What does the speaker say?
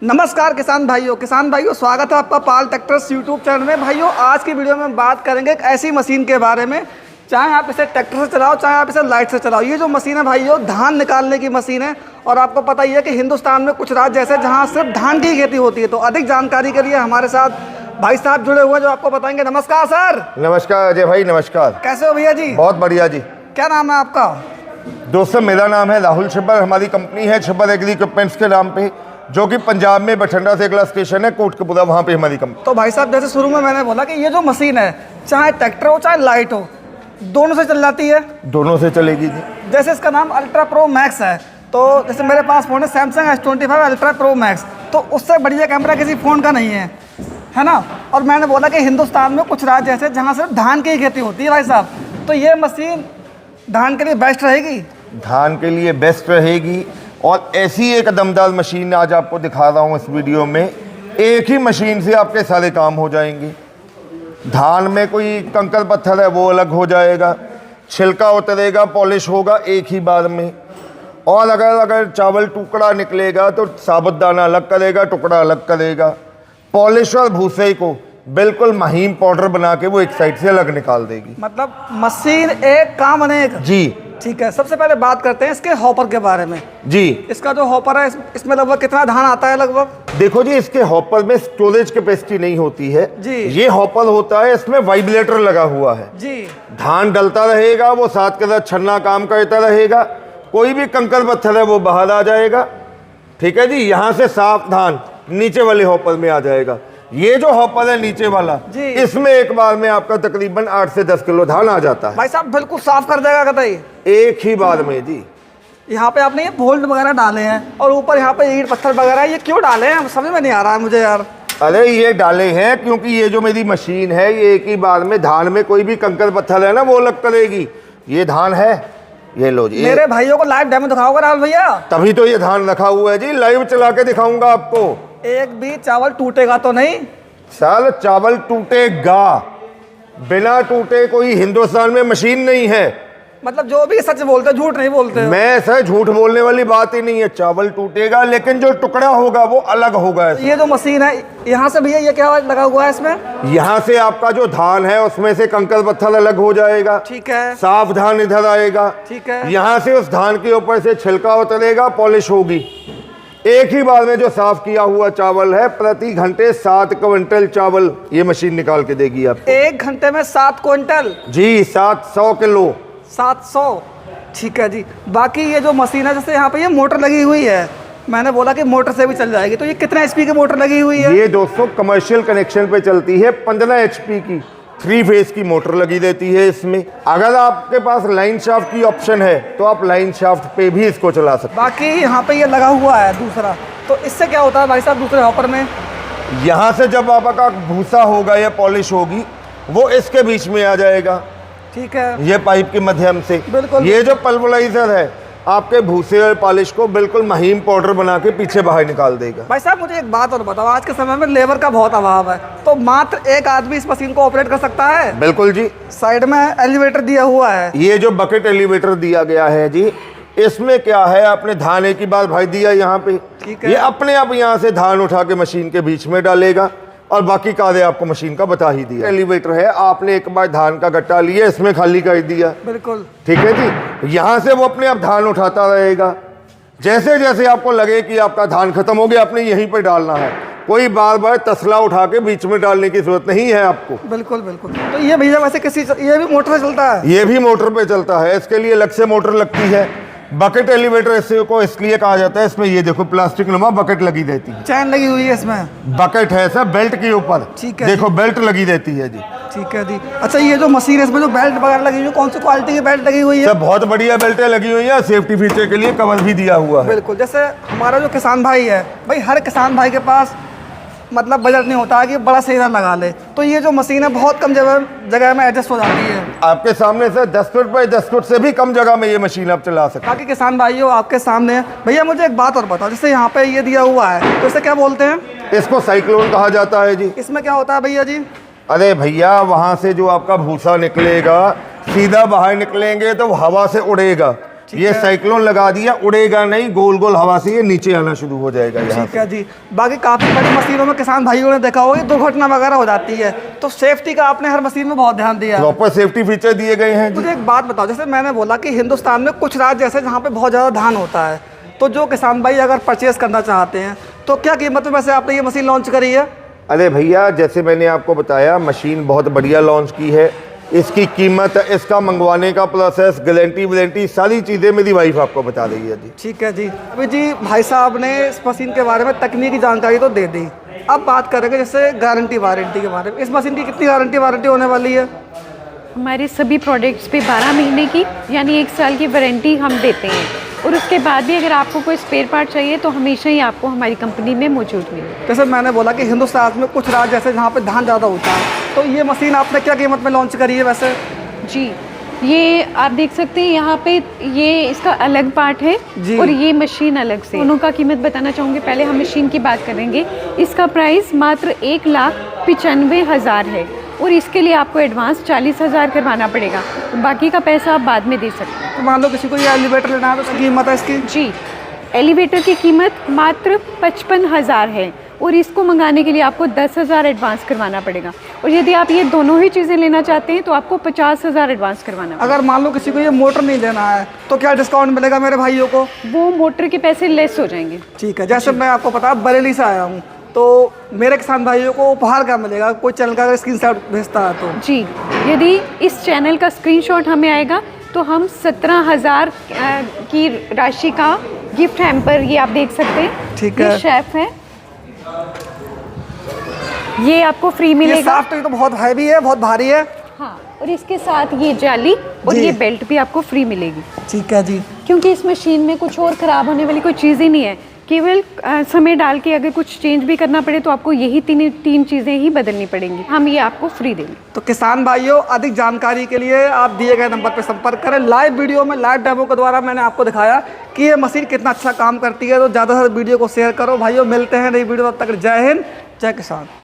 नमस्कार किसान भाइयों स्वागत है आपका पाल ट्रैक्टर्स यूट्यूब चैनल में। भाइयों आज की वीडियो में हम बात करेंगे एक ऐसी मशीन के बारे में, चाहे आप इसे ट्रैक्टर से चलाओ चाहे आप इसे लाइट से चलाओ। ये जो मशीन है भाइयों धान निकालने की मशीन है और आपको पता ही है कि हिंदुस्तान में कुछ राज्य ऐसे जहाँ सिर्फ धान की खेती होती है। तो अधिक जानकारी के लिए हमारे साथ भाई साहब जुड़े हुए हैं जो आपको बताएंगे। नमस्कार सर। नमस्कार अजय भाई, नमस्कार। कैसे हो भैया जी? बहुत बढ़िया जी। क्या नाम है आपका? दोस्तों मेरा नाम है राहुल छिब्बर, हमारी कंपनी है छिब्बर एग्री इक्विपमेंट्स के नाम पे, जो कि पंजाब में बठिंडा से अगला स्टेशन है कोटकपुरा, वहाँ पे हमारी कंपनी। तो भाई साहब जैसे शुरू में मैंने बोला कि ये जो मशीन है चाहे ट्रैक्टर हो चाहे लाइट हो दोनों से चल जाती है। दोनों से चलेगी जी। जैसे इसका नाम अल्ट्रा प्रो मैक्स है, तो जैसे मेरे पास फ़ोन है Samsung S25 ultra pro max, तो उससे बढ़िया कैमरा किसी फ़ोन का नहीं है ना। और मैंने बोला कि हिंदुस्तान में कुछ राज्य ऐसे जहाँ सिर्फ धान की खेती होती है भाई साहब, तो ये मशीन धान के लिए बेस्ट रहेगी। धान के लिए बेस्ट रहेगी और ऐसी एक दमदार मशीन आज आपको दिखा रहा हूँ इस वीडियो में। एक ही मशीन से आपके सारे काम हो जाएंगे। धान में कोई कंकर पत्थर है वो अलग हो जाएगा, छिलका उतरेगा, पॉलिश होगा एक ही बार में। और अगर चावल टुकड़ा निकलेगा तो साबुत दाना अलग करेगा, टुकड़ा अलग करेगा। पॉलिश और भूसे को बिल्कुल महीन पाउडर बना के वो एक साइड से अलग निकाल देगी। मतलब मशीन एक काम अनेक जी। ठीक है, सबसे पहले बात करते हैं इसके हॉपर के बारे में। जी। इसका जो हॉपर है इसमें लगभग कितना धान आता है? लगभग देखो जी, इसके हॉपर में स्टोरेज कैपेसिटी नहीं होती है जी। ये हॉपर होता है, इसमें वाइब्रेटर लगा हुआ है जी। धान डलता रहेगा, वो साथ के साथ छन्ना काम करता रहेगा। कोई भी कंकर पत्थर है वो बाहर आ जाएगा। ठीक है जी। यहाँ से साफ धान नीचे वाले हॉपर में आ जाएगा। ये जो हॉपर है नीचे वाला जी, इसमें एक बार में आपका तकरीबन 8 से 10 किलो धान आ जाता है। भाई साहब बिल्कुल साफ कर देगा कतई एक ही बार में जी। यहाँ पे आपने ये बोल्ट वगैरह डाले हैं और ऊपर यहाँ पे ईंट पत्थर वगैरह, ये क्यों डाले हैं? समझ में नहीं आ रहा है मुझे यार। अरे ये डाले हैं क्योंकि ये जो मेरी मशीन है ये एक ही बार में धान में कोई भी कंकर पत्थर है ना वो अलग करेगी। ये धान है, ये लो जी। मेरे भाइयों को लाइव डेमो दिखाओगे राहुल भैया? तभी तो ये धान रखा हुआ है जी, लाइव चला के दिखाऊंगा आपको। एक भी चावल टूटेगा तो नहीं? साल चावल टूटेगा, बिना टूटे कोई हिंदुस्तान में मशीन नहीं है। मतलब जो भी सच बोलते झूठ नहीं बोलते। मैं सर झूठ बोलने वाली बात ही नहीं है। चावल टूटेगा लेकिन जो टुकड़ा होगा वो अलग होगा। ये जो मशीन है यहाँ से भैया ये क्या लगा हुआ है इसमें? यहाँ से आपका जो धान है उसमें से कंकर पत्थर अलग हो जाएगा। ठीक है। साफ धान इधर आएगा। ठीक है। यहाँ से उस धान के ऊपर से छिलका उतरेगा, पॉलिश होगी। एक ही बार में जो साफ किया हुआ चावल है प्रति घंटे 7 क्विंटल चावल ये मशीन निकाल के देगी आपको। 1 घंटे में 7 क्विंटल? जी, 700 किलो। 700, ठीक है जी। बाकी ये जो मशीन है जैसे यहाँ पे ये मोटर लगी हुई है, मैंने बोला कि मोटर से भी चल जाएगी, तो ये कितना HP की मोटर लगी हुई है? ये दोस्तों कमर्शियल कनेक्शन पे चलती है, 15 HP की 3 फेज की मोटर लगी रहती है इसमें। अगर आपके पास लाइन शाफ्ट की ऑप्शन है तो आप लाइन शाफ्ट पे भी इसको चला सकते हैं। बाकी यहाँ पे ये लगा हुआ है दूसरा, तो इससे क्या होता है भाई साहब दूसरे हॉपर में? यहाँ से जब आपका भूसा होगा या पॉलिश होगी वो इसके बीच में आ जाएगा। ठीक है। ये पाइप के माध्यम से बिल्कुल। ये जो पल्वराइजर है आपके भूसे और पॉलिश को बिल्कुल महीन पाउडर बना के पीछे बाहर निकाल देगा। भाई साहब मुझे एक बात और बताओ, आज के समय में लेबर का बहुत अभाव है, तो मात्र एक आदमी इस मशीन को ऑपरेट कर सकता है? बिल्कुल जी। साइड में एलिवेटर दिया हुआ है, ये जो बकेट एलिवेटर दिया गया है जी, इसमें क्या है, आपने धान एक ही बार भाई दिया यहाँ पे, ये अपने आप यहाँ से धान उठा के मशीन के बीच में डालेगा और बाकी कार्य आपको मशीन का बता ही दिया। एलिवेटर है, आपने एक बार धान का गट्टा लिया इसमें खाली कर दिया। बिल्कुल ठीक है जी। यहाँ से वो अपने आप धान उठाता रहेगा। जैसे जैसे आपको लगे कि आपका धान खत्म हो गया आपने यहीं पे डालना है, कोई बार बार तसला उठा के बीच में डालने की जरूरत नहीं है आपको। बिल्कुल बिल्कुल। तो ये भैया वैसे ये भी मोटर से चलता है? ये भी मोटर पे चलता है, इसके लिए अलग से मोटर लगती है। बकेट एलिवेटर इसलिए कहा जाता है, इसमें ये देखो प्लास्टिक नुमा बकेट लगी रहती है, चैन लगी हुई है इसमें। बकेट है सर बेल्ट के ऊपर। ठीक है। देखो बेल्ट लगी रहती है जी। ठीक है जी। अच्छा ये जो मशीन है इसमें जो बेल्ट वगैरह लगी हुई है कौन सी क्वालिटी की बेल्ट लगी हुई है? सर बहुत बढ़िया बेल्टें लगी हुई है, सेफ्टी फीचर के लिए कवर भी दिया हुआ है। बिल्कुल। जैसे हमारा जो किसान भाई है भाई, हर किसान भाई के पास मतलब बजट नहीं होता है कि बड़ा सेरा लगा ले, तो ये जो मशीन है बहुत कम जगह में एडजस्ट हो जाती है। आपके सामने से 10 फुट बाई 10 फुट से भी कम जगह में ये मशीन आप चला सकते हैं। बाकी किसान भाइयों आपके सामने है। भैया मुझे एक बात और बताओ, जैसे यहाँ पे ये दिया हुआ है तो इसे क्या बोलते हैं? इसको साइक्लोन कहा जाता है जी। इसमें क्या होता है भैया जी? अरे भैया वहां से जो आपका भूसा निकलेगा सीधा बाहर निकलेंगे तो हवा से उड़ेगा, ये साइक्लोन लगा दिया, उड़ेगा नहीं, गोल गोल हवा से ये नीचे आना शुरू हो जाएगा यहाँ ठीक है जी। बाकी काफ़ी बड़ी मशीनों में किसान भाइयों ने देखा होगा दुर्घटना वगैरह हो जाती है, तो सेफ्टी का आपने हर मशीन में बहुत ध्यान दिया है। प्रॉपर सेफ्टी फीचर दिए गए हैं जी। मुझे एक बात बताओ, जैसे मैंने बोला कि हिंदुस्तान में कुछ राज्य ऐसे जहाँ पे बहुत ज़्यादा धान होता है, तो जो किसान भाई अगर परचेज करना चाहते हैं तो क्या कीमत में वैसे आपने ये मशीन लॉन्च करी है? अरे भैया, जैसे मैंने आपको बताया, मशीन बहुत बढ़िया लॉन्च की है। इसकी कीमत, इसका मंगवाने का प्रोसेस, गारंटी सारी चीज़ें मेरी वाइफ आपको बता रही है जी। ठीक है जी। अभी जी भाई साहब ने इस मशीन के बारे में तकनीकी जानकारी तो दे दी, अब बात करेंगे जैसे गारंटी वारंटी के बारे में। इस मशीन की कितनी गारंटी वारंटी होने वाली है? हमारे सभी प्रोडक्ट्स पे 12 महीने की यानी 1 साल की वारंटी हम देते हैं, और उसके बाद भी अगर आपको कोई स्पेयर पार्ट चाहिए तो हमेशा ही आपको हमारी कंपनी में मौजूद मिलेगा। जैसे मैंने बोला कि हिंदुस्तान में कुछ राज्य ऐसे जहाँ पे धान ज़्यादा होता है, तो ये मशीन आपने क्या कीमत में लॉन्च करी है वैसे? जी, ये आप देख सकते हैं यहाँ पे, ये इसका अलग पार्ट है जी। और ये मशीन अलग से। दोनों का कीमत बताना चाहूँगी। पहले हम मशीन की बात करेंगे। इसका प्राइस मात्र 1,95,000 है, और इसके लिए आपको एडवांस 40,000 करवाना पड़ेगा, तो बाकी का पैसा आप बाद में दे सकते हैं। तो मान लो किसी को ये एलिवेटर लेना है तो उसकी कीमत है इसकी? जी, एलिवेटर की कीमत मात्र 55,000 है, और इसको मंगाने के लिए आपको 10,000 एडवांस करवाना पड़ेगा, और यदि आप ये दोनों ही चीज़ें लेना चाहते हैं तो आपको 50,000 एडवांस करवाना पड़ेगा। अगर मान लो किसी को ये मोटर नहीं लेना है तो क्या डिस्काउंट मिलेगा मेरे भाइयों को? वो मोटर के पैसे लेस हो जाएंगे। ठीक है। जैसे मैं आपको पता बरेली से आया हूँ, तो मेरे किसान भाइयों को उपहार क्या मिलेगा? कोई चैनल का अगर स्क्रीनशॉट भेजता है तो? जी, यदि इस चैनल का स्क्रीनशॉट हमें आएगा तो हम 17,000 की राशि का गिफ्ट हैम्पर, ये आप देख सकते हैं। ठीक ये है। शेफ है, ये आपको फ्री ये मिलेगा। साफ्ट तो बहुत हैवी है, बहुत भारी है। हाँ, और इसके साथ ये जाली और जी। ये बेल्ट भी आपको फ्री मिलेगी, ठीक है जी। क्योंकि इस मशीन में कुछ और ख़राब होने वाली कोई चीज़ ही नहीं है। केवल समय डाल के अगर कुछ चेंज भी करना पड़े तो आपको यही तीन चीज़ें ही बदलनी पड़ेंगी, हम ये आपको फ्री देंगे। तो किसान भाइयों, अधिक जानकारी के लिए आप दिए गए नंबर पर संपर्क करें। लाइव वीडियो में, लाइव डेमो के द्वारा मैंने आपको दिखाया कि ये मशीन कितना अच्छा काम करती है, तो ज़्यादा से ज़्यादा वीडियो को शेयर करो भाइयों। मिलते हैं नई वीडियो, तब तक जय हिंद, जय किसान।